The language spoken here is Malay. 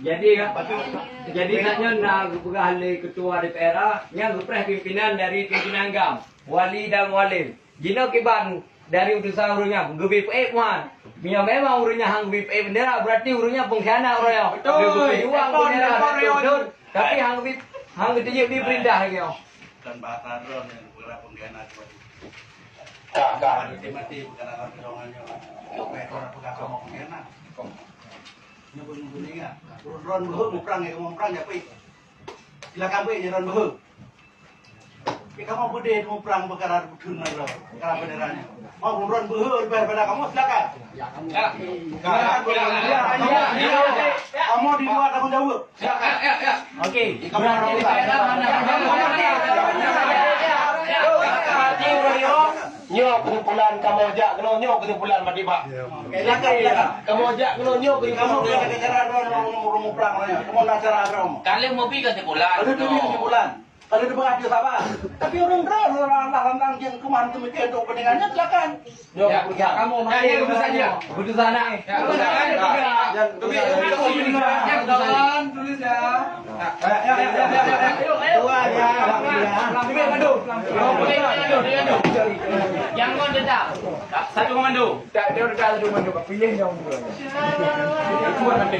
Jadi naknya nak berahli ketua DPR yang gepres pimpinan dari pimpinan GAM, wali dan walim. Jino kiban dari utusan urunya GBPE puan. Mia memang urunya hang GBPE bendera berarti urunya pengkhianat orang. Betul. Uang bendera betul. Tapi hang ditunjuk di perintah lagi. Dan bahasa drone yang bergerak pengkhianat. Mati bukan akan kedongannya. Orang pegang kamu pengkhianat. Nyebut ingat. Ron berhut perang ya, kamu perang ya, pi. Silakan pi, ron berhut. Kamu bude mau perang perkara tunan lo, perkara benderanya. Mau ron berhut daripada kamu silakan. Kamu di luar tanggung jawab. Silakan. Oke. Nyok kumpulan kamu jak kena nyok kumpulan mati pak. Kamu jak kena nyok Kamu kumpulan. punya cara ron perang lah. Kamu nak cara ron. Kalian mau pergi ke bulan? Ada tu ni bulan. Kalau dia berhati sabar. Tapi orang drone orang tentang yang kemarin tu mikir untuk kepentingannya silakan. Kamu mati urusannya. Keputusan anak. Tulis ya. Yang kau dedak. Satu komando. Tak, dia udah satu komando. Pilih yang dua. Itu nanti.